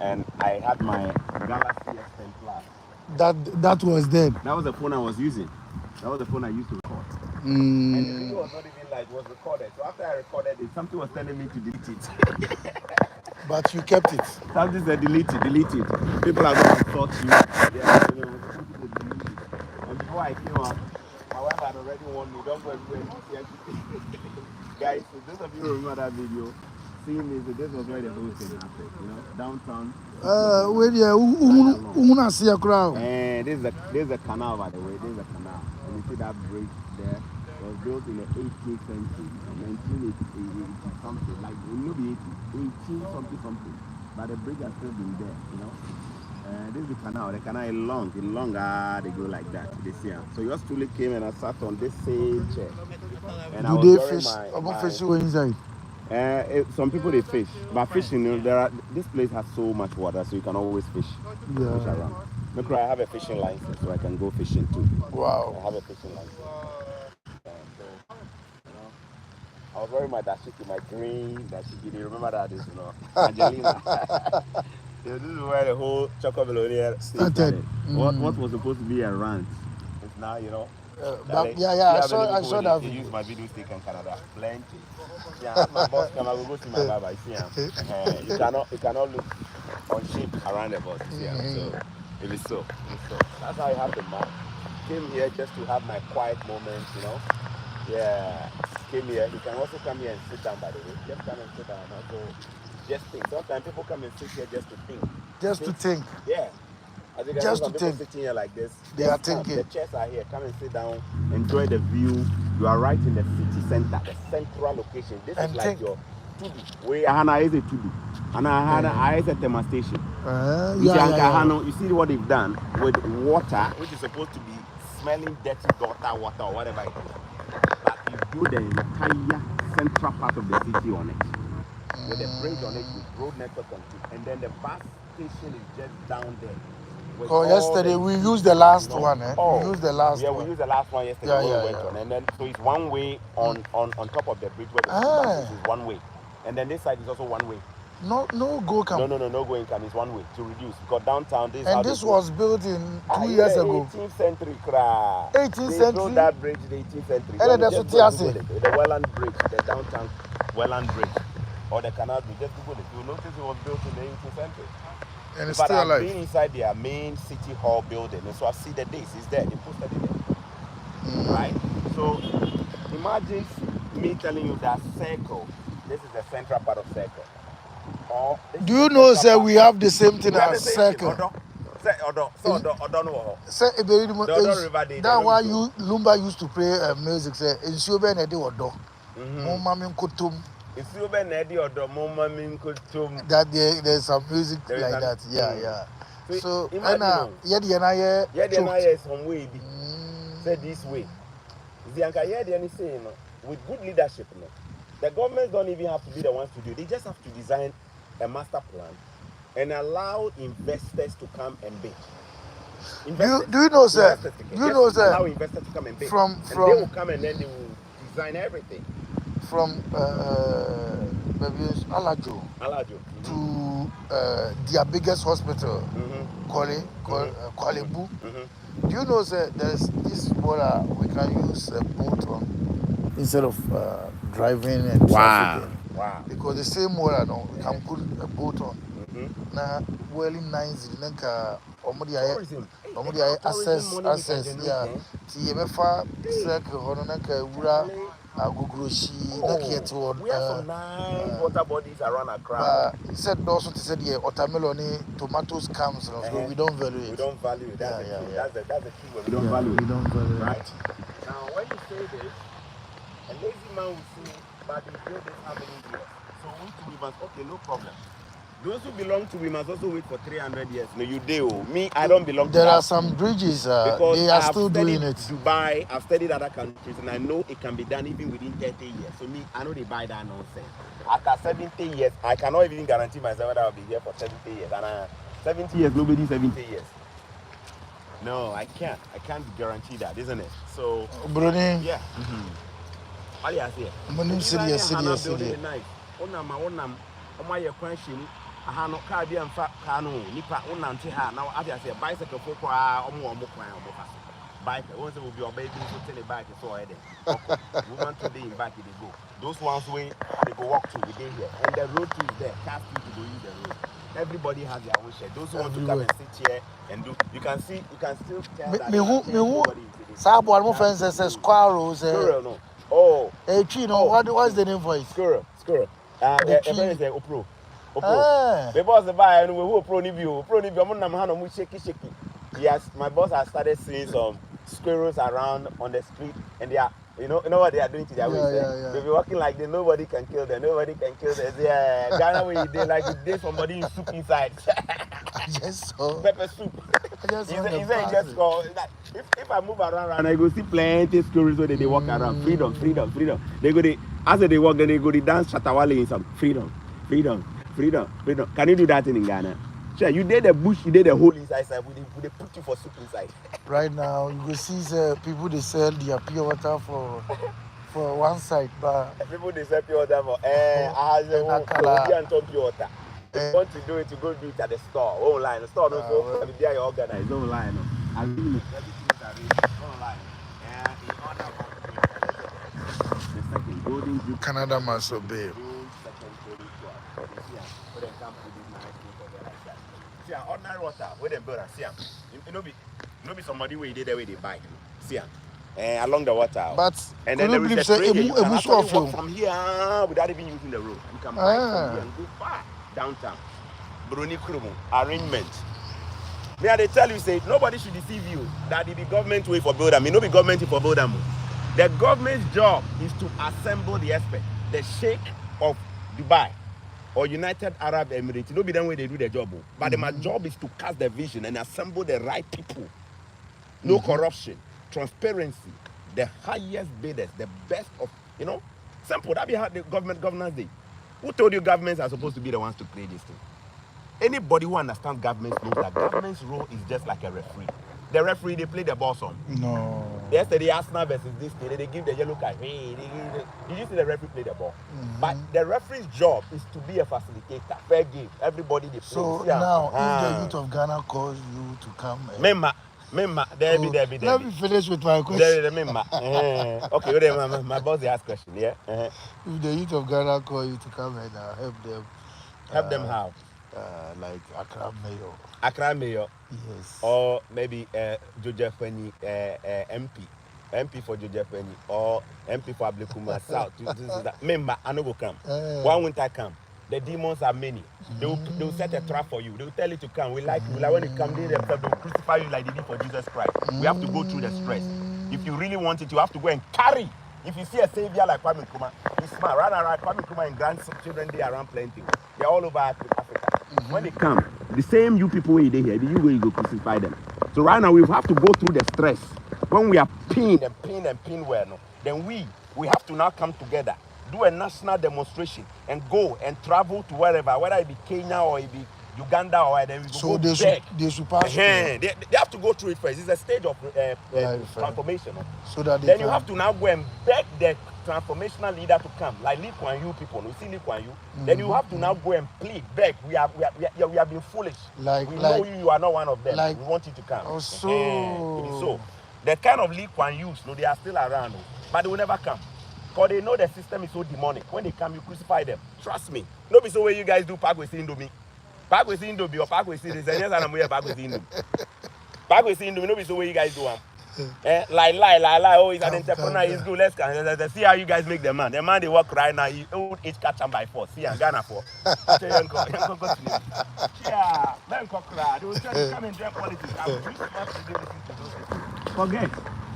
and I had my Galaxy S10 Plus. That was then. That was the phone I was using. That was the phone I used to record. And the video was not even like was recorded. So after I recorded it, something was telling me to delete it. But you kept it. Something said delete it. People are going to talk to you. Yeah, you know, people delete it. And before I came out, my wife had already warned me, don't go and do anything. Guys, so those of you who remember that video, seeing this was where the whole thing happened, you know, downtown. Where you see a crowd? And there's a canal, by the way. There's a canal. And you see that bridge there. It was built in the 18th century, 1980 something. Like, it will be 18 something. But the bridge has still been there, you know. This is the canal. The canal is long. It's long. They go like that. This year. So yours truly came and I sat on this same chair. And do they fish? Fish inside? Some people they fish, but fishing, you know, this place has so much water, so you can always fish around. Look, I have a fishing license, so I can go fishing too. Wow. I have a fishing license. So, you know, I was wearing my dashiki, my green dashiki. Do you remember that? This, you know, Angelina. This is where the whole Choco-Melonia started. What was supposed to be a rant is now, you know. I saw that. They use my video stick in Canada. Plenty. Yeah, my boss come. I will go see my barber. You cannot look on sheep around the bus. Yeah, so it is so. That's how I have the map. Came here just to have my quiet moments, you know. Yeah, came here. You can also come here and sit down. By the way, just come and sit down and also just think. Sometimes people come and sit here just to think. Just to think. Yeah. Just to think. Sitting here like this, they are thinking. The chairs are here. Come and sit down, enjoy the view. You are right in the city center, the central location. This is like your Tudu. Where Hana is a Tudu. Hana is a Tema station. You see what they've done with water, which is supposed to be smelling dirty gutter water or whatever it is. But you build the entire central part of the city on it. With a bridge on it, with road network on it. And then the bus station is just down there. Yesterday we used the last one. We used the last one. Yeah, we used the last one yesterday. On. And then so it's one way on top of the bridge where the bus is one way. And then this side is also one way. No go come. No go income. It's one way to reduce because downtown this was built in 2 years ago. 18th century. 18th century. They built that bridge the 18th century. And the Welland Bridge, the downtown Welland Bridge, or the canal bridge. Just Google it. You'll notice it was built in the 18th century. And it's still alive. I've been inside their main city hall building, and so I see the dates. It's there. They posted it there. Right? So imagine me telling you that circle. This is the central part of circle. Do you know, sir, we have the same thing as circle? That's why Lumba used to play music. Say, in Suben Edi Odo, Mumma Kutum. That there's some music like that. Yeah. So some way. Say this way. With good leadership, the governments don't even have to be the ones to do it. They just have to design a master plan and allow investors to come and bid. Do you know, sir? Allow investors to come and bid. And they will come and then they will design everything. From Alajo to their biggest hospital, Kwalebu. Do you know, sir, there's this water we can use a boat on instead of driving and traffic. Wow. Because the same water, we can put a boat on. Now, well, in nice, access, yeah. TMFA, circle, Agugroshi, we have some nice water bodies around Accra. He said also to say the watermelon, tomatoes comes, so we don't value it. We don't value it. That's the key word. We don't value it. We don't value it. Right? Now, when you say this, a lazy man will say, but you build this how many years? So we must, okay, no problem. Those who belong to, we must also wait for 300 years. No, you do. Me, I don't belong to There are some bridges, they are still doing it. Dubai, I've studied other countries, and I know it can be done even within 30 years. So me, I know they buy that nonsense. After 70 years, I cannot even guarantee myself that I'll be here for 70 years. And 70 years, nobody 70 years. No, I can't. I can't guarantee that, isn't it? So, Bruni. Yeah. aha no car bi amfa car no nipa wonante ha na I say bicycle for kwa omo kwan omo fa bike once will be obey bi so tell the bike so heading woman today in back they go those ones way they go walk to within here and the road is there cars people go use the road everybody has their own share those who want to come and sit here and do you can still tell that me who Sabo almo fence says squirrels no oh tree no what's the name for it squirrel the friend is opro the boss buy and we who pro ni bi omo nam ha no mu shaky yes my boss has started seeing some squirrels around on the street and they are you know what they are doing to their waist they'll be walking like this nobody can kill them yeah Ghana way they like they somebody in soup inside just so pepper soup he just go if I move around I go see plenty squirrels where they walk around freedom they go as they walk then they go dance Shatawale in some freedom can you do that in Ghana? Sure, you did the bush, you did the hole inside, we put you for soup inside. Right now, you will see people they sell their pure water for one side, but people they sell pure water for pure water. If you want to do it, you go do it at the store, online. The store don't go they are organized online. I mean, everything is arranged online. In order the second golden Duke Canada must obey. See, ordinary water, where they build, see, you know, be somebody where they way they buy, see, along the water. But and then there is a train you can actually walk from here without even using the road. You can buy from here and go far downtown. Bruni Krumu arrangement. May they tell you say nobody should deceive you that the government way for build them. It no be government way for build them. The government's job is to assemble the experts, the Sheikh of Dubai or United Arab Emirates. No be them way they do their job. But my job is to cast the vision and assemble the right people. No corruption, transparency, the highest bidders, the best of, you know. Simple. That be how the governance day. Who told you governments are supposed to be the ones to create this thing? Anybody who understands government knows that government's role is just like a referee. The referee, they play the ball on. No. Yesterday, Arsenal versus this day, they give the yellow card. Did you see the referee play the ball? But the referee's job is to be a facilitator. Fair game. Everybody they play. So now, if the youth of Ghana calls you to come, Memma, there be. Let me finish with my question. Okay, my boss they ask question. Yeah. If the youth of Ghana call you to come and help them how? Like Accra Mayor. Accra Mayor. Yes. Or maybe Joja Feni MP for Joja Feni or MP for Ablekuma South. Member, I no go come. One winter come. The demons are many. They will set a trap for you. They will tell you to come. We like when you come, they will crucify you like they did for Jesus Christ. We have to go through the stress. If you really want it, you have to go and carry. If you see a savior like Kwame Nkrumah, he's smart. Run around Kwame Nkrumah and grandchildren, they around plenty. They're all over Africa. When they come, the same you people where they here, you go crucify them. So right now we have to go through the stress. When we are pinned well, no, then we have to now come together, do a national demonstration, and go and travel to wherever, whether it be Kenya or it be Uganda or then we go. So they should pass. They have to go through it first. It's a stage of transformation. So that then you have to now go and beg the transformational leader to come, like Lee Kuan Yew people. You see Lee Kuan Yew. Then you have to now go and plead, beg. We have been foolish. We know you are not one of them. We want you to come. Oh, so. It is so. The kind of Lee Kuan Yews, no, they are still around, but they will never come. Because they know the system is so demonic. When they come, you crucify them. Trust me. No be so way you guys do Parkway Indomie. Parkway Indomie or Parkway Indomie. There's an amount of Parkway Indomie. Parkway Indomie, no be so way you guys do them. Lie. Oh, he's an entrepreneur. He's good. Let's see how you guys make the man. The man they work right now. He would each catch him by force. See, I'm Ghana for. Yeah, man, they will tell you come and drink politics. Forget.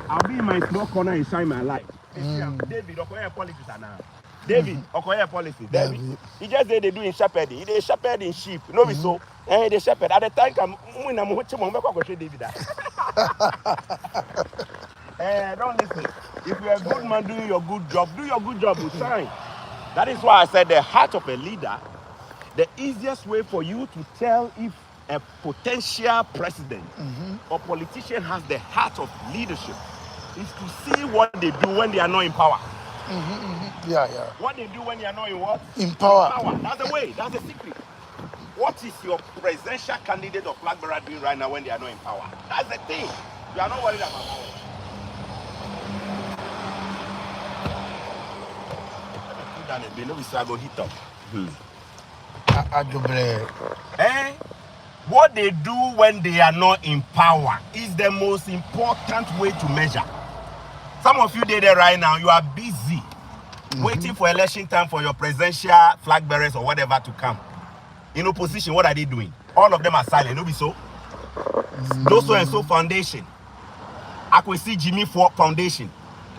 I'll be in my small corner and shine my light. David, Okoye politics now. David, Okoye policy. David, he just they do in shepherding. They shepherd in sheep. No, be so. They shepherd. At the time, David. Don't listen. If you're a good man doing your good job, do your good job with shine. That is why I said the heart of a leader, the easiest way for you to tell if a potential president or politician has the heart of leadership is to see what they do when they are not in power. Yeah. What they do when they are not in what? In power. That's the way. That's the secret. What is your presidential candidate or flag bearer doing right now when they are not in power? That's the thing. You are not worried about power. Let me put down a bill. I go hit up. What they do when they are not in power is the most important way to measure. Some of you there right now, you are busy waiting for election time for your presidential flag bearers or whatever to come. In opposition, what are they doing? All of them are silent. No be so. Those so and so foundation. Akwesi Jimmy for foundation.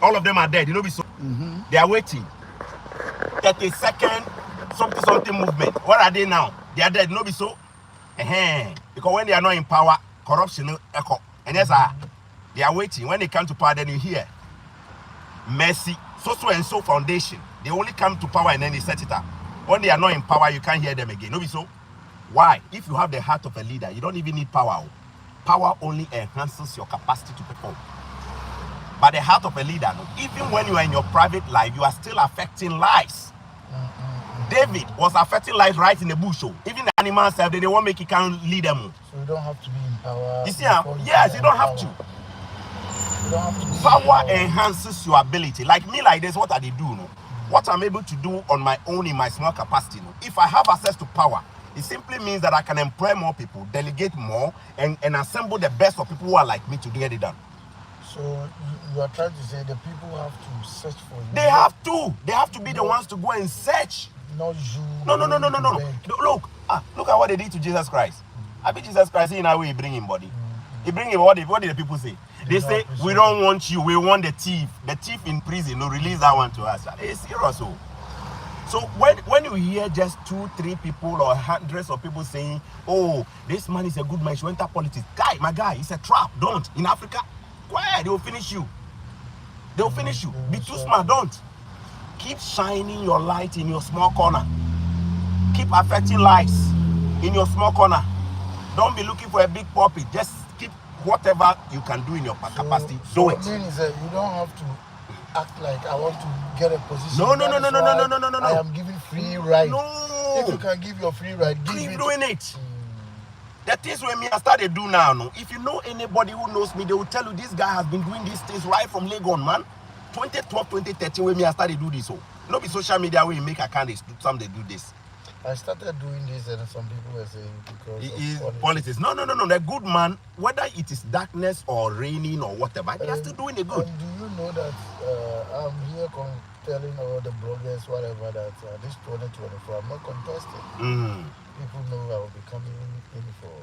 All of them are dead. You know be so. They are waiting. 30-second something movement. What are they now? They are dead. No be so. Because when they are not in power, corruption echo. And yes, they are waiting. When they come to power, then you hear Mercy, so and so foundation. They only come to power and then they set it up. When they are not in power, you can't hear them again. No be so. Why? If you have the heart of a leader, you don't even need power. Power only enhances your capacity to perform. But the heart of a leader, no, even when you are in your private life, you are still affecting lives. David was affecting lives right in the bush. Even the animals, they won't make it can't lead them. So you don't have to be in power. You see, yes, you don't have to. You don't have to. Power enhances your ability. Like me, like this, what I do, no? What I'm able to do on my own in my small capacity, no? If I have access to power, it simply means that I can employ more people, delegate more, and assemble the best of people who are like me to get it done. So you are trying to say the people have to search for you? They have to. They have to be the ones to go and search. Not you. No. Look at what they did to Jesus Christ. I bet Jesus Christ, in a way, he bring him body. He bring him, what did the people say? They say, we don't want you, we want the thief. The thief in prison, no, release that one to us. It's serious. So when you hear just 2-3 people or hundreds of people saying, oh, this man is a good man, he should enter politics. My guy, it's a trap. Don't. In Africa, quiet, they will finish you. They will finish you. Be too smart, don't. Keep shining your light in your small corner. Keep affecting lives in your small corner. Don't be looking for a big pulpit. Just keep whatever you can do in your capacity. Do it. What I mean is that you don't have to act like I want to get a position. No. I am giving free ride. No. If you can give your free ride, keep doing it. The things when me I started do now, no. If you know anybody who knows me, they will tell you this guy has been doing these things right from Legon, man. 2012, 2013, when me I started do this. So, no be social media where you make account, some they do this. I started doing this and some people were saying because it is politics. No. The good man, whether it is darkness or raining or whatever, they are still doing the good. And do you know that I'm here telling all the bloggers, whatever, that this 2024, I'm not contesting. People know I will be coming in for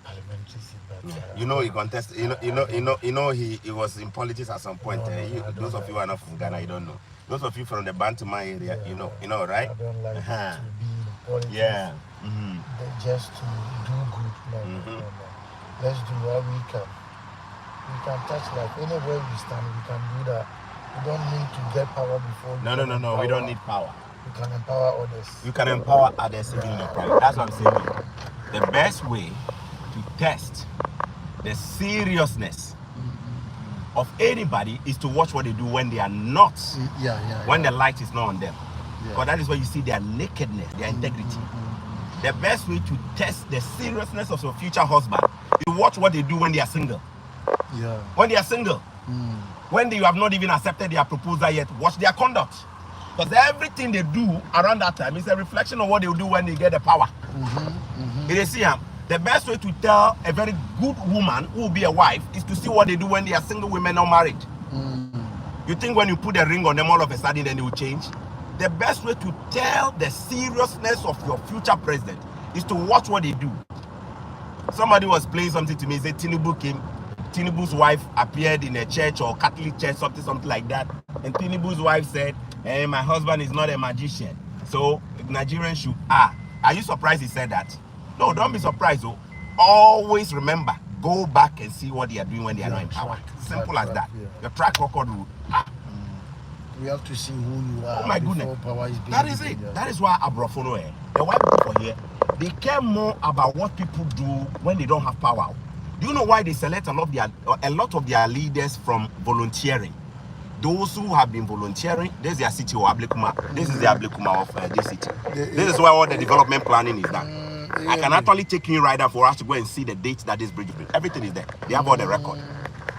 parliamentary seat, but you know he contested. You know he was in politics at some point. Those of you who are not from Ghana, you don't know. Those of you from the Bantama area, you know, right? I don't like to be in politics. Yeah. Just to do good. No. Let's do what we can. We can touch life. Anywhere we stand, we can do that. We don't need to get power before. No. We don't need power. You can empower others. You can empower others even in your private. That's what I'm saying. The best way to test the seriousness of anybody is to watch what they do when they are not. When the light is not on them. Because that is where you see their nakedness, their integrity. The best way to test the seriousness of your future husband is watch what they do when they are single. When they are single. When you have not even accepted their proposal yet, watch their conduct. Because everything they do around that time is a reflection of what they will do when they get the power. You see, the best way to tell a very good woman who will be a wife is to see what they do when they are single women not married. You think when you put a ring on them all of a sudden then they will change? The best way to tell the seriousness of your future president is to watch what they do. Somebody was playing something to me, he said Tinubu's wife appeared in a church or Catholic church, something like that. And Tinubu's wife said, hey, my husband is not a magician. So Nigerians should, are you surprised he said that? No, don't be surprised. Always remember, go back and see what they are doing when they are not in power. Simple as that. Your track record will. We have to see who you are. Oh my goodness. Power is being that is it. That is why Abrofono, the white people here, they care more about what people do when they don't have power. Do you know why they select a lot of their leaders from volunteering? Those who have been volunteering, this is their city of Ablekuma. This is the Ablekuma of this city. This is where all the development planning is done. I can actually take you right now for us to go and see the date that this bridge is built. Everything is there. They have all the record.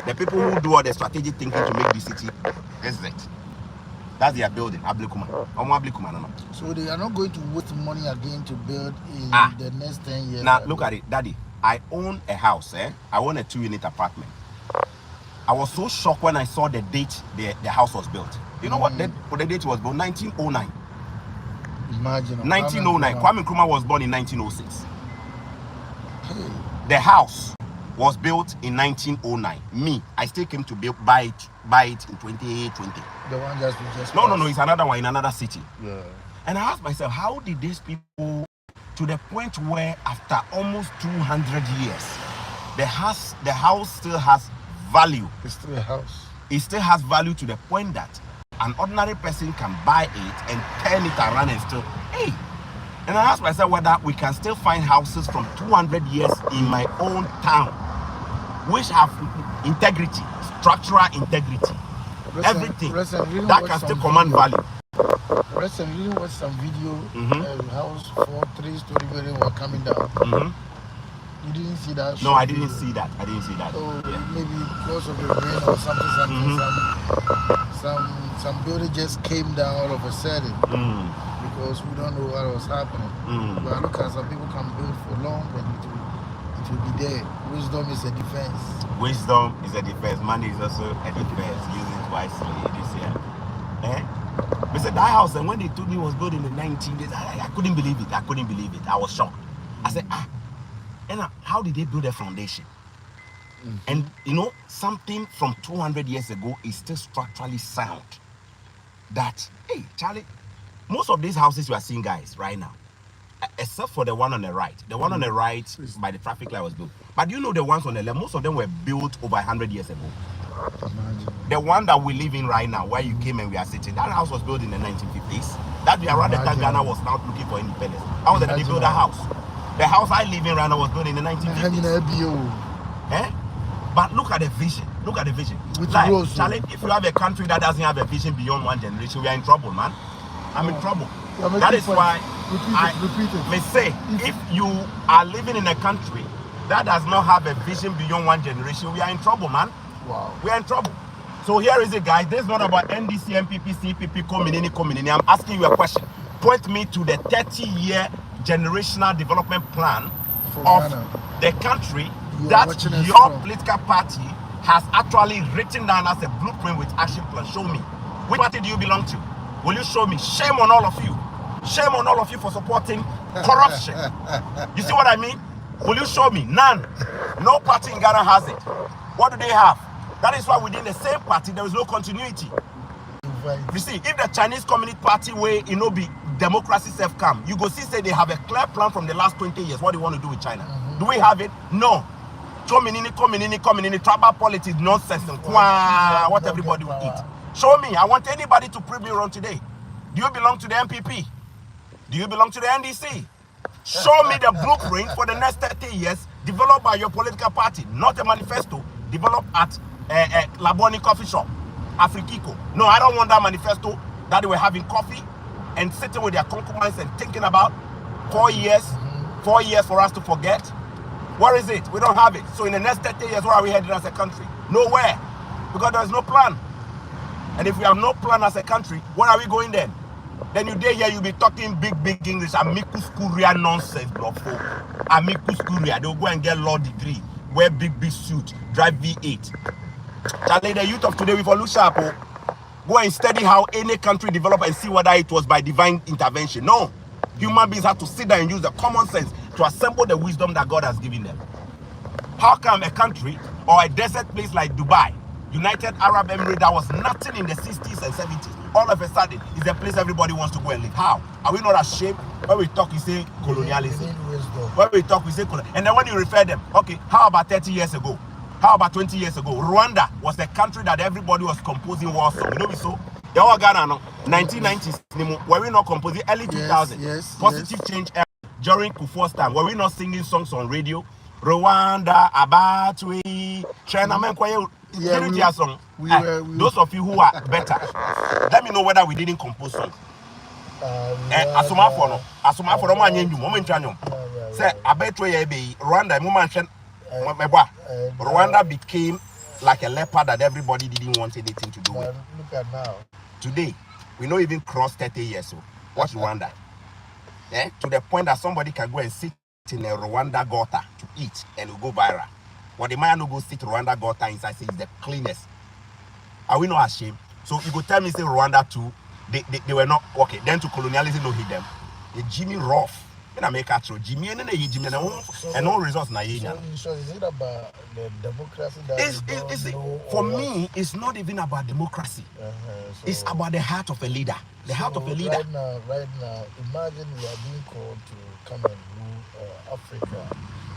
The people who do all the strategic thinking to make this city, this is it. That's their building, Ablekuma. So they are not going to waste money again to build in the next 10 years. Now, look at it, Daddy. I own a house, I own a 2-unit apartment. I was so shocked when I saw the date the house was built. You know what the date was built? 1909. Imagine. 1909. Kwame Nkrumah was born in 1906. Hey. The house was built in 1909. Me, I still came to buy it in 2020. The one just No, it's another one in another city. Yeah. And I asked myself, how did these people, to the point where after almost 200 years, the house still has value. It's still a house. It still has value to the point that an ordinary person can buy it and turn it around and still, hey. And I asked myself whether we can still find houses from 200 years in my own town, which have integrity, structural integrity, everything that can still command value. Recently, watched some video. House 4, 3-story building were coming down. You didn't see that? No, I didn't see that. Oh, maybe because of the rain or something. Some building just came down all of a sudden because we don't know what was happening. But look at some people can build for long and it will be there. Wisdom is a defense. Wisdom is a defense. Money is also a defense. Use it wisely this year. They said that house, and when they told me it was built in the 1980s, I couldn't believe it. I was shocked. I said, and how did they build a foundation? And you know, something from 200 years ago is still structurally sound. That, hey, Charlie, most of these houses you are seeing, guys, right now, except for the one on the right. The one on the right by the traffic light was built. But you know the ones on the left, most of them were built over 100 years ago. The one that we live in right now, where you came and we are sitting, that house was built in the 1950s. That around the time Ghana was now looking for independence. How did they build that house? The house I live in right now was built in the 1950s. But look at the vision. Like, Charlie, if you have a country that doesn't have a vision beyond one generation, we are in trouble, man. I'm in trouble. That is why I may say, if you are living in a country that does not have a vision beyond one generation, we are in trouble, man. Wow. We are in trouble. So here is it, guys. This is not about NDC, MPP, CPP, Kominini. I'm asking you a question. Point me to the 30-year generational development plan of the country that your political party has actually written down as a blueprint with action plan. Show me. Which party do you belong to? Will you show me? Shame on all of you. Shame on all of you for supporting corruption. You see what I mean? Will you show me? None. No party in Ghana has it. What do they have? That is why within the same party there is no continuity. You see, if the Chinese Communist Party way, be democracy self-come, you go see say they have a clear plan from the last 20 years what they want to do with China. Do we have it? No. Communini, tribal politics, nonsense, and what everybody will eat. Show me. I want anybody to prove me wrong today. Do you belong to the MPP? Do you belong to the NDC? Show me the blueprint for the next 30 years developed by your political party, not a manifesto developed at Laboni coffee shop, Afrikiko. No, I don't want that manifesto that they were having coffee and sitting with their concubines and thinking about 4 years for us to forget. Where is it? We don't have it. So in the next 30 years, where are we heading as a country? Nowhere. Because there is no plan. And if we have no plan as a country, where are we going then? Then you day here, you'll be talking big English, amicus curia nonsense, bro. Amicus curia. They'll go and get law degree, wear big suit, drive V8. Charlie, the youth of today, we follow sharp. Go and study how any country developed and see whether it was by divine intervention. No. Human beings have to sit there and use the common sense to assemble the wisdom that God has given them. How come a country or a desert place like Dubai, United Arab Emirates, that was nothing in the 60s and 70s, all of a sudden is a place everybody wants to go and live? How? Are we not ashamed? When we talk, we say colonialism. When we talk, we say colonialism. And then when you refer them, okay, how about 30 years ago? How about 20 years ago? Rwanda was the country that everybody was composing war song. You know so? The whole Ghana, no? 1990s, were we not composing early 2000s? Yes, Positive change era during Kufuor's time. Were we not singing songs on radio? Rwanda, Abatwi, China, Those of you who are better, let me know whether we didn't compose songs. Asomafo no mo anye ndum mo ntwa nyom say abetwe ye be Rwanda mo man hwe mebo Rwanda became like a leopard that everybody didn't want anything to do with. Look at now. Today we not even cross 30 years so what's Rwanda to the point that somebody can go and sit in a Rwanda gutter to eat and it will go viral, but the man no go sit Rwanda gutter inside say it's the cleanest. Are we not ashamed? So you go tell me say Rwanda too they were not okay. Then to colonialism no hit them. The Jimmy Rough. In America, Jimmy and Jimmy and no results. So is it about the democracy that for me, it's not even about democracy. So it's about the heart of a leader. The heart of a leader. Right now, imagine we are being called to come and rule Africa.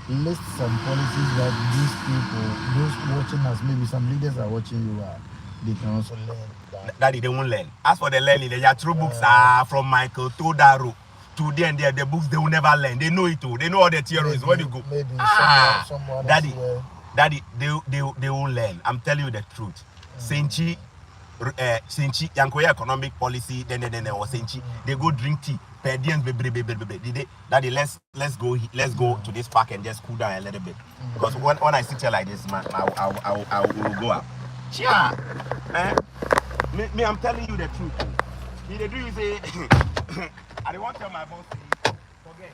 List some policies that these people, those watching us, maybe some leaders are watching you. They can also learn. Daddy, they won't learn. As for the learning, they are true books from Michael Todaro. Today and the books they will never learn. They know it too. They know all the theories. Where you go? Maybe someone Daddy, they won't learn. I'm telling you the truth. Senchi, Yankoya economic policy. Then or Senchi, they go drink tea. Daddy, let's go to this park and just cool down a little bit. Because when I sit here like this, man, I will go up. Yeah. Me, I'm telling you the truth. They do say, I don't want to tell my boss, forget.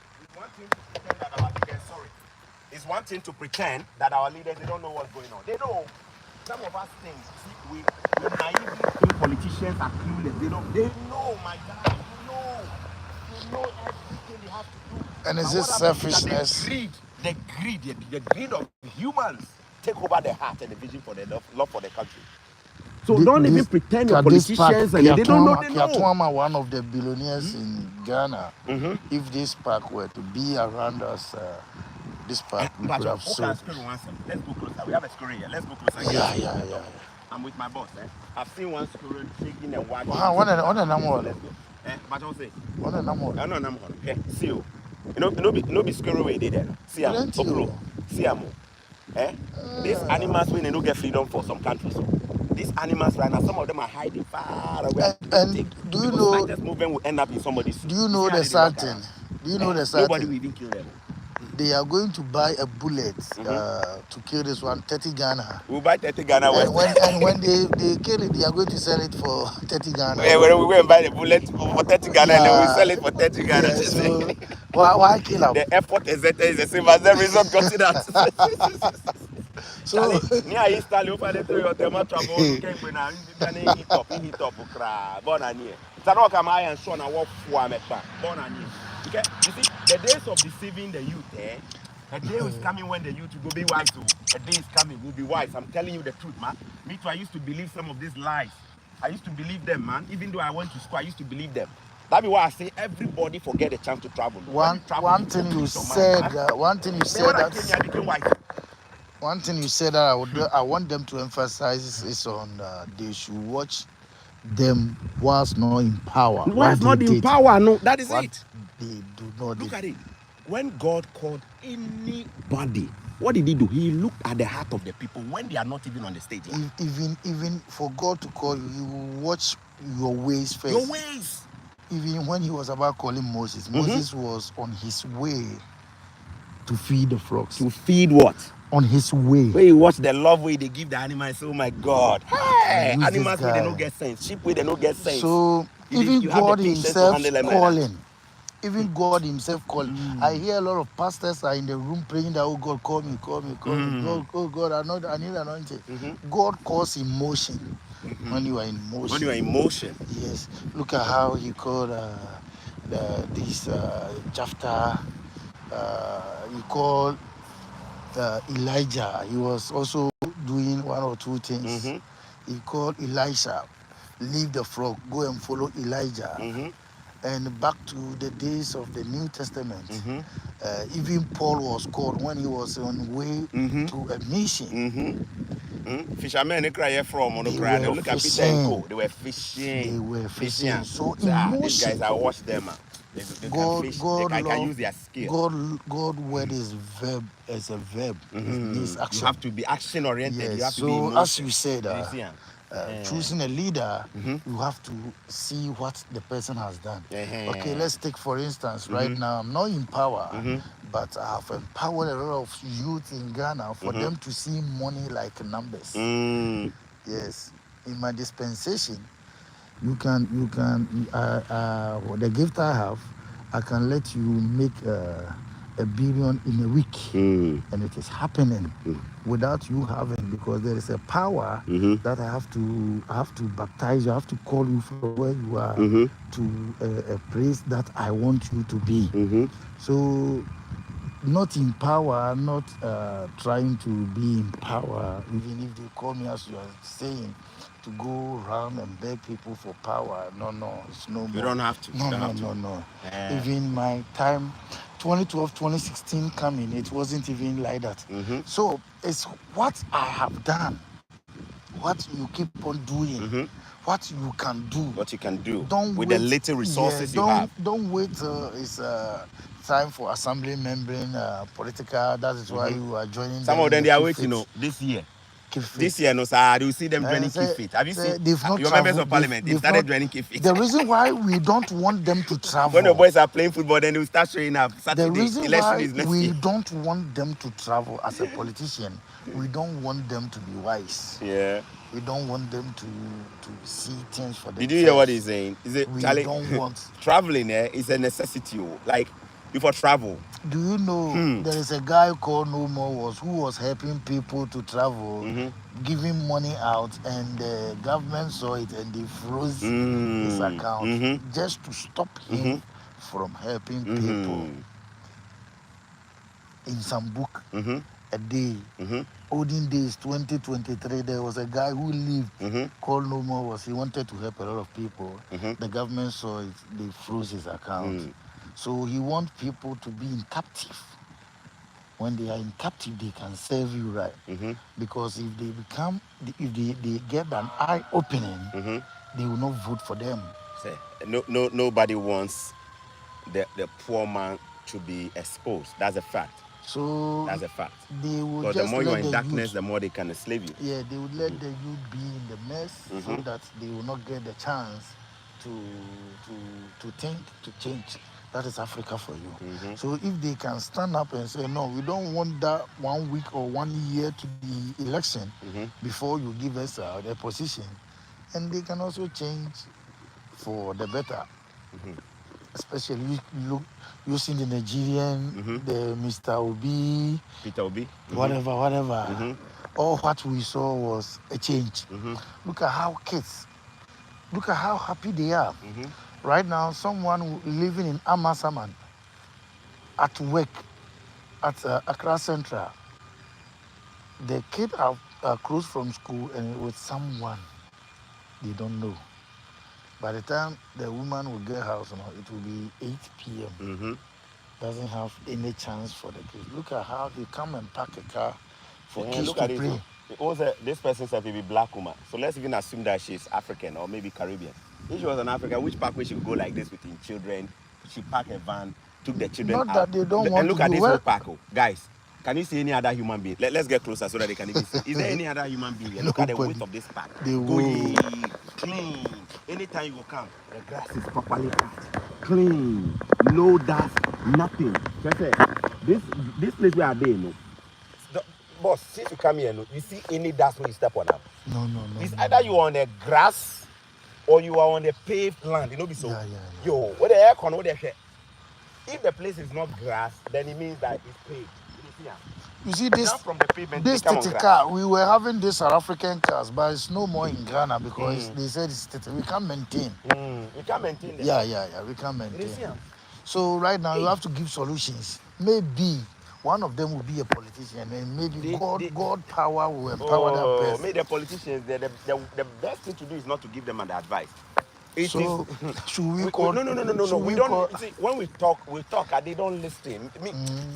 It's one thing to pretend that our leaders, it's one thing to pretend that our leaders, they don't know what's going on. They know. Some of us think, we naively think politicians are clueless. They know, my God. They know everything they have to do. And is this selfishness? The greed of humans take over the heart and the vision for the love for the country. So don't even pretend you're politicians and they don't know. Kiatwama, one of the billionaires in Ghana, if this park were to be around us, this park we could have sold. Let's go closer. We have a squirrel here. Let's go closer. Yeah. I'm with my boss. I've seen one squirrel taking a wagon. What a number? Let's go. But I'll say. What a number? I know number. Okay. See you. No be squirrel way there. See am. See am. These animals when they don't get freedom for some countries. So these animals right now, some of them are hiding far away. And do you know? This movement will end up in somebody's. Do you know the certain? Do you know the certain? Nobody will even kill them. They are going to buy a bullet to kill this one, 30 Ghana. We'll buy 30 Ghana. And when they kill it, they are going to sell it for 30 Ghana. Yeah, when we go and buy the bullet for 30 Ghana, and then we sell it for 30 Ghana. Yeah, so, why kill them? The effort is the same as the result considered. So, near Easter, you find it through your tomato trouble. You can't win a hit up, born and year. Sanoka Maya and Son are walk for me, born and year. Okay, you see, the days of deceiving the youth, a day is coming when the youth will be wise. A day is coming, will be wise. I'm telling you the truth, man. Me too, I used to believe some of these lies. I used to believe them, man. Even though I went to school, I used to believe them. That's why I say everybody forget the chance to travel. One thing you said that I want them to emphasize is on they should watch them whilst not in power. Whilst not in power, no, that is it. They do not. Look at it. When God called anybody, what did he do? He looked at the heart of the people when they are not even on the stage. Even for God to call you, you watch your ways first. Your ways. Even when he was about calling Moses, Moses was on his way to feed the frogs. To feed what? On his way. When you watch the love way they give the animals, oh my God. Hey, animals where they don't get sense. Sheep where they don't get sense. So even God himself calling. Even God himself calling. I hear a lot of pastors are in the room praying that, oh God, call me. God, oh God, I need anointing. God calls emotion. When you are in motion. When you are in motion. Yes. Look at how he called this Jephthah. He called Elijah. He was also doing one or two things. He called Elisha. Leave the flock. Go and follow Elijah. And back to the days of the New Testament, even Paul was called when he was on way to a mission. Fishermen, they cry from on the ground. Look at Peter and Co. They were fishing. So emotion. These guys, I watched them. They God, can fish. God They can love, use their skill. God word is verb as a verb. It needs action. You have to be action oriented. Yes. You have to be So emotional. as you said, choosing a leader, you have to see what the person has done. Okay, let's take for instance, right now I'm not in power, but I have empowered a lot of youth in Ghana for them to see money like numbers. Yes, in my dispensation, the gift I have, I can let you make $1 billion in a week, and it is happening without you having, because there is a power that I have to baptize you. I have to call you from where you are to a place that I want you to be. So, not in power, not trying to be in power, even if they call me, as you are saying, to go around and beg people for power. No, it's no more. You don't have to. No. Even my time, 2012, 2016 coming, it wasn't even like that. So it's what I have done, what you keep on doing, what you can do. What you can do with the little resources you have. Don't wait till it's time for assembly membrane, political. That is why you are joining. Some of them, they are waiting, this year. This year, no, sir, you see them joining Keep Fit. Have you seen your members of parliament? They've started joining Keep Fit. The reason why we don't want them to travel. When the boys are playing football, then they will start showing up. Saturday, the reason election why is next we year. don't want them to travel as a politician, we don't want them to be wise. Yeah. We don't want them to see things for themselves. Did you hear what he's saying? Is it we Charlie, don't want traveling is a necessity. Like before travel. Do you know there is a guy called No More who was helping people to travel, giving money out, and the government saw it and they froze his account just to stop him from helping people. In some book, a day, olden days 2023, there was a guy who lived called No More. He wanted to help a lot of people. The government saw it, they froze his account. So he wants people to be in captive. When they are in captive, they can serve you right. Because if they get an eye opening, they will not vote for them. Nobody wants the poor man to be exposed. That's a fact. So that's a fact. They will because just the more you're in darkness, youth, the more they can enslave you. Yeah, they would let the youth be in the mess so that they will not get the chance to think, to change. That is Africa for you. So if they can stand up and say, no, we don't want that 1 week or 1 year to the election before you give us the position, and they can also change for the better. Especially using the Nigerian, the Mr. Obi, Peter Obi, whatever. All what we saw was a change. Look at how kids, look at how happy they are. Right now, someone living in Amasaman at work at Accra Central, the kid are close from school and with someone they don't know. By the time the woman will get house, it will be 8 p.m. Doesn't have any chance for the kids. Look at how they come and park a car for kids to play. This person said to be black woman. So let's even assume that she's African or maybe Caribbean. If she was an African, which parkway she would go like this with her children? She parked a van, took the children out. Not that they don't want and look to at do this well. whole park. Guys, can you see any other human being? Let's get closer so that they can even see. Is there any other human being? Look at the width of this park. Clean. Anytime you will come, the grass is properly cut. Clean. No dust, nothing. This place where are they, boss, since you come here, you see any dust when you step on them? No. It's either you are on the grass or you are on the paved land. So. Yeah. Yo, what the air con, what the shit? If the place is not grass, then it means that it's paved. You see this from the pavement, this car, we were having this South African cars, but it's no more in Ghana because they said it's we can't maintain. We can't maintain that. Yeah, we can't maintain. So right now you have to give solutions. Maybe one of them will be a politician, and maybe God power will empower that person. Maybe the politicians, the best thing to do is not to give them an advice. Should we call? No. We don't. See, when we talk, and they don't listen.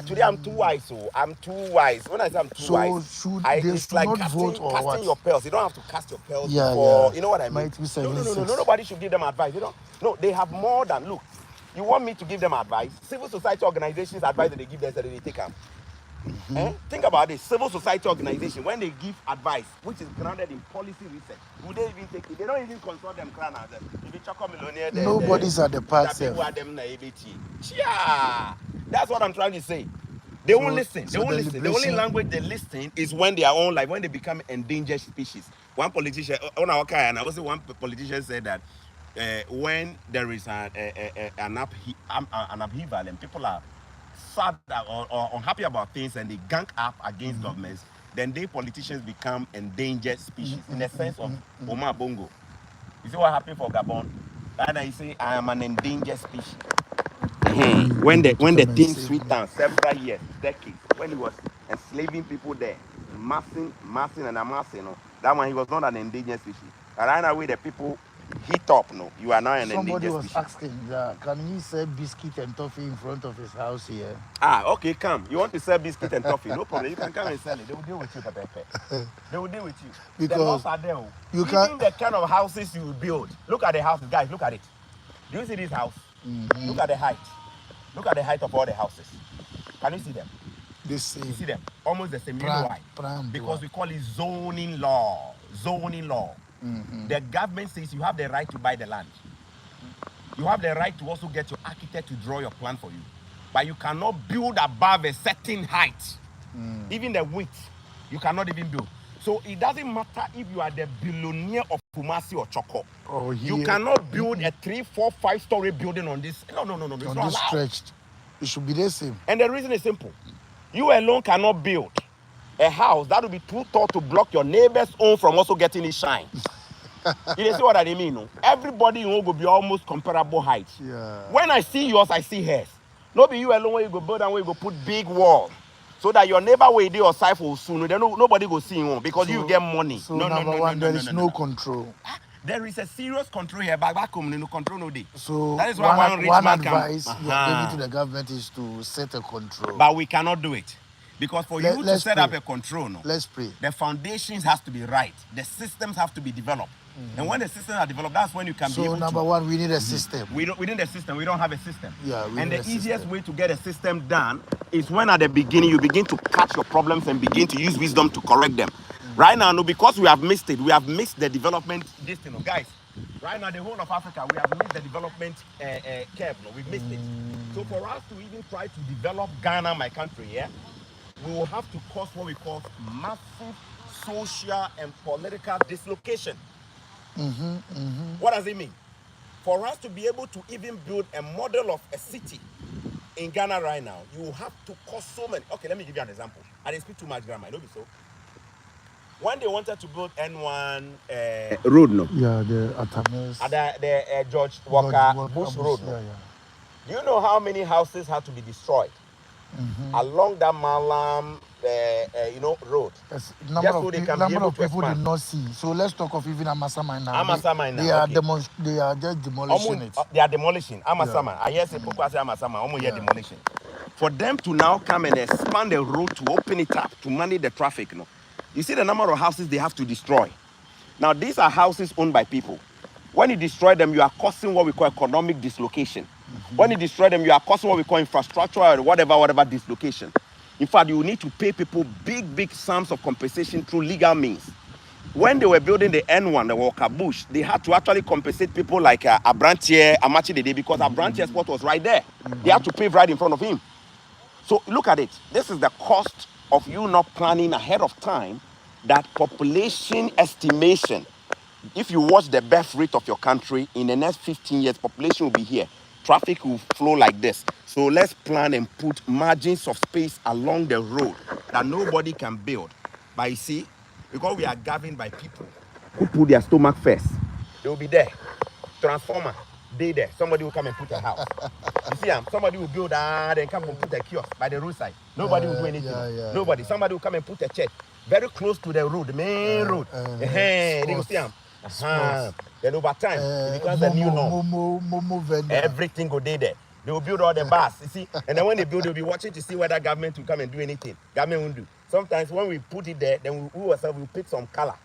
Today I'm too wise, I'm too wise. When I say I'm too wise, it's like casting your pearls. You don't have to cast your pearls before. You know what I mean? No, nobody should give them advice. No, they have more than look. You want me to give them advice? Civil society organizations advice that they give them so that they take them. Think about this. Civil society organization, when they give advice, which is grounded in policy research, would they even take it? They don't even consult them. Nobody's at the part. Yeah, that's what I'm trying to say. They won't listen. They won't listen. The only language they listen is when they are on, like when they become endangered species. One politician, one politician said that when there is an upheaval and people are sad or unhappy about things and they gang up against governments, then they politicians become endangered species in the sense of Omar Bongo. You see what happened for Gabon? And I say I am an endangered species. When the thing sweet down several years, decades, when he was enslaving people there, massing and amassing, that one he was not an endangered species. And right now, the people heat up, you are now an endangered species. Somebody was asking, can he sell biscuit and toffee in front of his house here? Okay, come. You want to sell biscuit and toffee? No problem. You can come and sell it. They will deal with you, Pepe. They will deal with you. Because the laws are there. Even the kind of houses you build. Look at the houses, guys. Look at it. Do you see this house? Look at the height. Look at the height of all the houses. Can you see them? The same. You see them? Almost the same. You know why? Because we call it zoning law. Zoning law. The government says you have the right to buy the land. You have the right to also get your architect to draw your plan for you. But you cannot build above a certain height. Even the width, you cannot even build. So it doesn't matter if you are the billionaire of Kumasi or Choco. You cannot build a 3, 4, 5-story building on this. No. It's not allowed. Stretched. It should be the same. And the reason is simple. You alone cannot build a house that will be too tall to block your neighbor's own from also getting it shine. You see what I mean? No? Everybody will be almost comparable height. Yeah. When I see yours, I see hers. Not be you alone where you go build and where you go put big wall. So that your neighbor will do your side for soon. Then nobody go see you because you get money. So there is no control. There is a serious control here. Back home, no control no day. So that is why one advice you are giving to the government is to set a control. But we cannot do it. Because for you to set up a control, let's pray. The foundations has to be right. The systems have to be developed. And when the systems are developed, that's when you can be able to... So number one, we need a system. We need a system. We don't have a system. Yeah, and the easiest way to get a system done is when at the beginning you begin to catch your problems and begin to use wisdom to correct them. Right now, because we have missed it, we have missed the development destiny. Guys, right now, the whole of Africa, we have missed the development curve. We've missed it. So for us to even try to develop Ghana, my country, we will have to cause what we call massive social and political dislocation. What does it mean? For us to be able to even build a model of a city in Ghana right now, you have to cause so many. Okay, let me give you an example. I didn't speak too much grammar, I know so. When they wanted to build N1 road, Yeah, the Atamis. The George Walker Bush Road. Yeah. Do you know how many houses had to be destroyed along that Malam, road? Yes, number of people did not see. So let's talk of even Amasama now. They are just demolishing it. They are demolishing Amasama. I hear say people say Amasama. Demolition. For them to now come and expand the road to open it up to manage the traffic, you see the number of houses they have to destroy. Now these are houses owned by people. When you destroy them, you are causing what we call economic dislocation. When you destroy them, you are causing what we call infrastructural or whatever dislocation. In fact, you need to pay people big sums of compensation through legal means. When they were building the N1, the Walker Bush, they had to actually compensate people like Abrantier, Amachi Dede, because Abrantier's spot was right there. They had to pave right in front of him. So look at it. This is the cost of you not planning ahead of time. That population estimation, if you watch the birth rate of your country, in the next 15 years, population will be here. Traffic will flow like this. So let's plan and put margins of space along the road that nobody can build. But you see, because we are governed by people who put their stomach first, they will be there. Transformer, they there. Somebody will come and put a house. You see, somebody will build then come and put a kiosk by the roadside. Nobody will do anything. Nobody. Somebody will come and put a church very close to the road, the main road. They will see them. Then over time, it becomes a new norm. Everything go there. They will build all the bars, you see. And then when they build, they'll be watching to see whether government will come and do anything. Government won't do. Sometimes when we put it there, then we ourselves will pick some color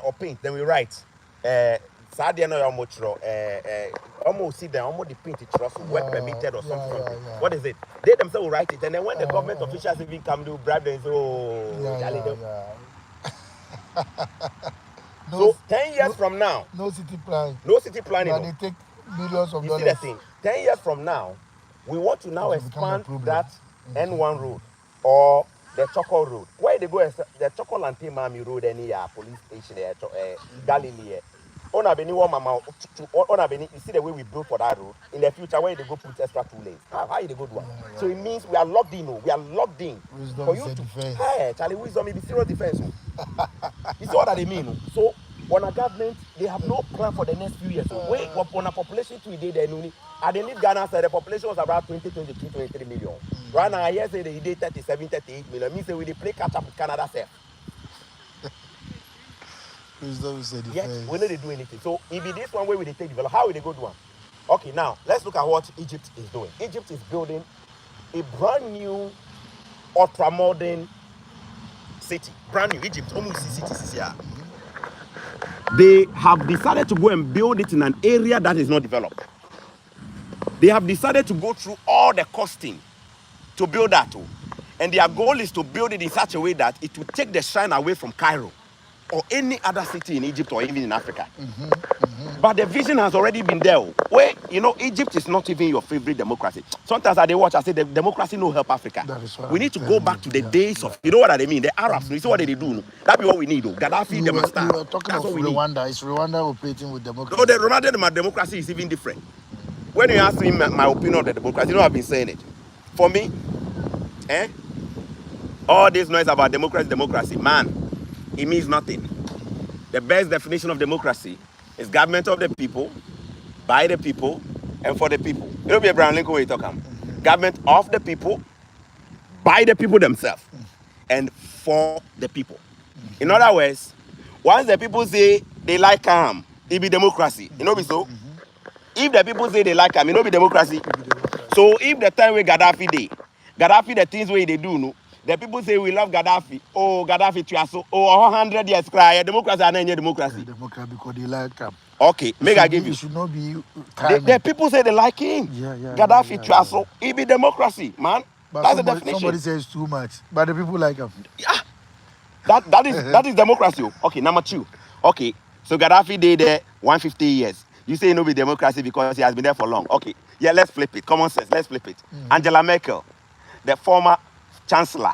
or paint. Then we write Sadia no almost almost see them almost the paint it trust work permitted or something. What is it? They themselves will write it, and then when the government officials even come to bribe them, so 10 years from now, no city plan. No city planning. But they take millions of dollars. See the thing. 10 years from now, we want to now expand that N1 road or the Choco road. Where they go, the Choco and Mami road, any police station there, Galilee. On a beni one mama on a beni, you see the way we built for that road. In the future, where they go put extra 2 lanes. How is the good one? So it means we are locked in. We are locked in. Wisdom for you to defense. Hey, Charlie, wisdom is serious defense. You see what that they mean? So on a government, they have no plan for the next few years. So wait, on a population to day, they at the least Ghana said the population was about 23 million. Right now, I say they did 37, 38 million. Means we play catch up with Canada self. Yes, we need to do anything. So if it is one way we take develop, how will they go do one? Okay, now let's look at what Egypt is doing. Egypt is building a brand new, ultra modern city. Brand new Egypt, almost city here. They have decided to go and build it in an area that is not developed. They have decided to go through all the costing to build that. And their goal is to build it in such a way that it will take the shine away from Cairo or any other city in Egypt or even in Africa. But the vision has already been there. Where, Egypt is not even your favorite democracy. Sometimes I watch, I say, the democracy no help Africa. We need to go back to the days of, you know what I mean? The Arabs, you see what they do? That be what we need. Gaddafi, you were talking of Rwanda. Is Rwanda operating with democracy? No, the Rwandan democracy is even different. When you ask me my opinion of the democracy, I've been saying it. For me, all this noise about democracy, man, it means nothing. The best definition of democracy is government of the people, by the people, and for the people. You know, Abraham Lincoln where you talk about. Government of the people, by the people themselves, and for the people. In other words, once the people say they like it be democracy. You know me so? If the people say they like it be democracy. So if the time we Gaddafi the things where they do, no, the people say we love Gaddafi. Oh, Gaddafi Triaso. Oh, 100 years cry. Democracy and any democracy. Democracy because they like him. Okay, make I give you. It should not be. The people say they like him. Gaddafi Triaso. It be democracy, man. But that's the definition. Somebody says too much, but the people like him. Yeah. That is democracy. Okay, number 2. Okay, so Gaddafi did there 150 years. You say no be democracy because he has been there for long. Okay, yeah, let's flip it. Common sense, let's flip it. Angela Merkel, the former chancellor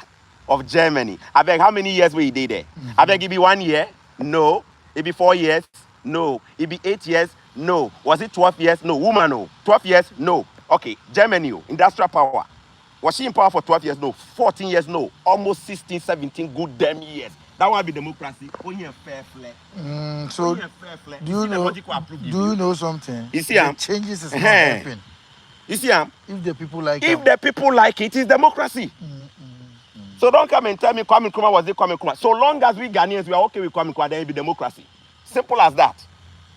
of Germany. I beg, how many years were he there? I beg, it be 1 year? No. It be 4 years? No. It be 8 years? No. Was it 12 years? No. Woman, no. 12 years? No. Okay, Germany, industrial power. Was she in power for 12 years? No. 14 years? No. Almost 16, 17 good damn years. That one be democracy. Only a fair flare. So, do you know something? You see, changes is not happening. You see, if the people like it, it is democracy. So don't come and tell me Kwame Nkrumah was it Kwame Nkrumah. So long as we Ghanaians we are okay with Kwame Nkrumah, then it be democracy. Simple as that.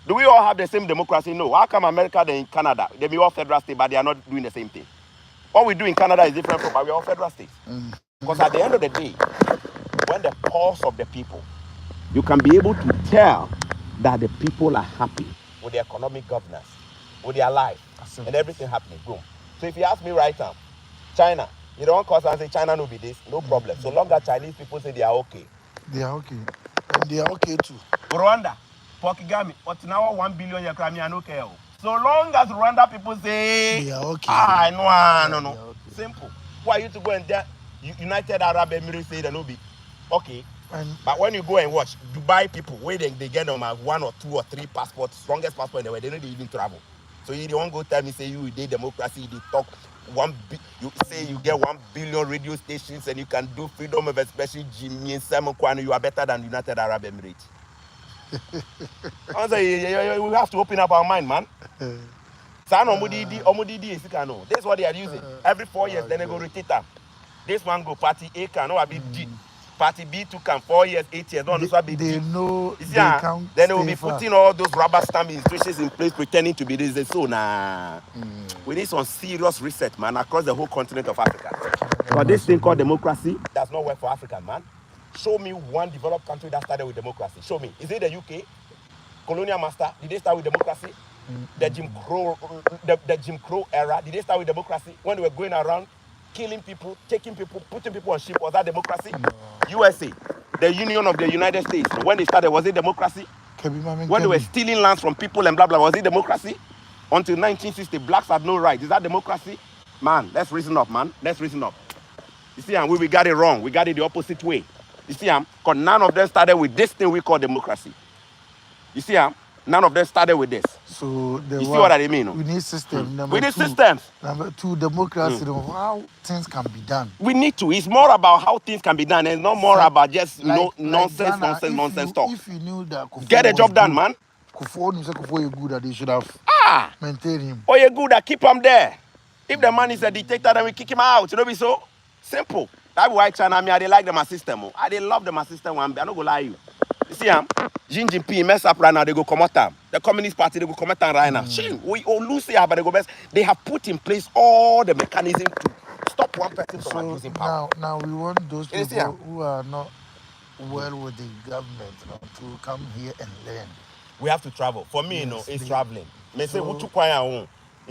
Do we all have the same democracy? No. How come America and Canada they be all federal states, but they are not doing the same thing? What we do in Canada is different from, but we are all federal states. Because at the end of the day, when the pulse of the people, you can be able to tell that the people are happy with the economic governance, with their life, and everything happening. Boom. So if you ask me right now, China, you don't cause and say China no be this, no problem. So long as Chinese people say they are okay. They are okay. And they are okay too. Rwanda, Pokigami, but now 1 billion you cry me and okay. So long as Rwanda people say they are okay. No. Okay. Simple. Why you to go and there? United Arab Emirates say they no be okay. But when you go and watch Dubai people, where they get them 1 or 2 or 3 passports, strongest passport in the world, they don't even travel. So you don't go tell me say you did democracy, they talk you say you get 1 billion radio stations and you can do freedom of expression, Jimmy and Simon Kwano, you are better than United Arab Emirates. We have to open up our mind, man. This is what they are using. Every 4 years, then they go rotate them. This one go party A can no be D. Party B 2 can 4 years, 8 years. No, they know they can't. Then they will be putting all those rubber stamp institutions in place, pretending to be this. So we need some serious reset, man, across the whole continent of Africa. But this thing called democracy does not work for Africa, man. Show me one developed country that started with democracy. Show me. Is it the UK? colonial master, did they start with democracy? The Jim Crow era, did they start with democracy? When they were going around killing people, taking people, putting people on ship, was that democracy? No. USA, the Union of the United States, when they started, was it democracy? When they were stealing lands from people and blah blah, was it democracy? Until 1960, blacks had no rights. Is that democracy? Man, let's reason up, man. Let's reason up. You see, we got it wrong. We got it the opposite way. You see, because none of them started with this thing we call democracy. You see, none of them started with this. So you see what I mean? No? We need systems. We need systems. Number two, democracy. How things can be done. We need to. It's more about how things can be done, and not more about just nonsense talk. If you knew that get a job done, man. Kufuor is good that they should have maintained him. Oh, you're good at keep him there. If the man is a dictator, then we kick him out. You know, be so simple. That's why China, I like them system. I love them system. I'm not gonna lie you. You see, Xi Jinping mess up right now. They go come out. The Communist Party they go come out right now. We lose but they go best. They have put in place all the mechanism to stop one person from abusing power. Now we want those people who are not well with the government to come here and learn. We have to travel. For me, it's traveling. You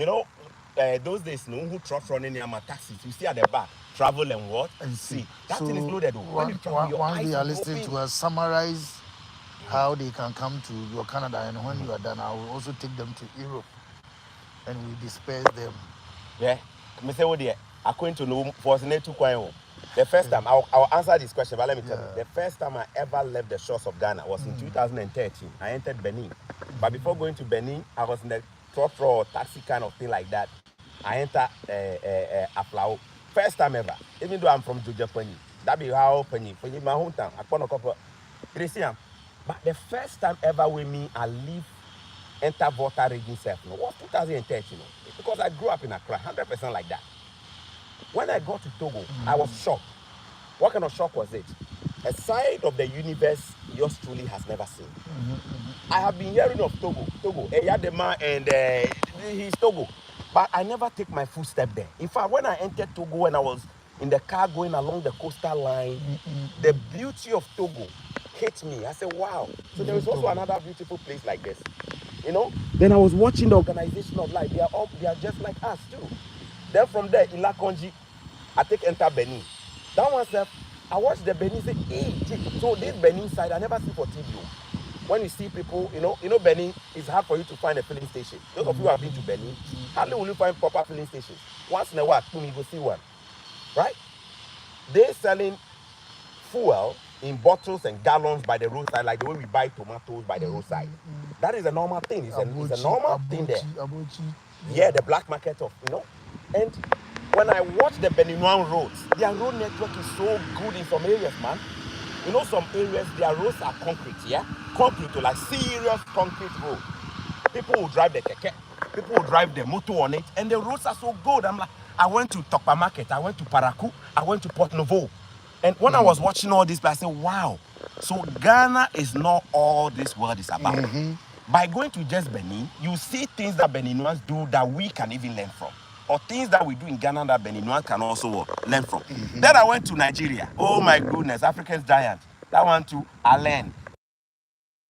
know, those days, who trot running near my taxis, you see at the back, travel and what? And see. That thing is loaded. Once they are listening to us, summarize how they can come to your Canada, and when you are done, I will also take them to Europe and we disperse them. Yeah. I say, what according to no for the first time, I'll answer this question, but let me tell you. The first time I ever left the shores of Ghana was in 2013. I entered Benin. But before going to Benin, I was in the trotro or taxi kind of thing like that. I entered Aflao. First time ever. Even though I'm from Jojapani. That be how Penny my hometown. I put a couple. But the first time ever with me, I enter Volta region self. Was 2013. Because I grew up in Accra, 100% like that. When I got to Togo, I was shocked. What kind of shock was it? A side of the universe yours truly has never seen. I have been hearing of Togo, Eyadema, and he's Togo. But I never take my full step there. In fact, when I entered Togo, when I was in the car going along the coastal line, the beauty of Togo hit me. I said, wow. So there is also another beautiful place like this. You know? Then I was watching the organization of life. They are just like us too. Then from there, Ilakonji, I enter Benin. That one said, I watched the Benin say, hey, so this Benin side, I never see for TV. When you see people, you know Benin, it's hard for you to find a filling station. Those of you who have been to Benin, hardly will you find proper filling stations. Once in a while, you go see one. Right? They're selling fuel in bottles and gallons by the roadside, like the way we buy tomatoes by the roadside. That is a normal thing. It's a normal thing there. Yeah, the black market of, And when I watch the Beninoan roads, their road network is so good in some areas, man. You know, some areas, their roads are concrete, yeah? Concrete, like serious concrete road. People will drive the keke, people will drive the motor on it, and the roads are so good. I'm like, I went to Tokpa Market, I went to Parakou, I went to Port Nouveau. And when I was watching all this, I said, wow. So Ghana is not all this world is about. By going to just Benin, you see things that Beninoans do that we can even learn from. Or things that we do in Ghana that Beninoans can also learn from. Then I went to Nigeria. Oh my goodness, Africa's giant. That one too, I learned.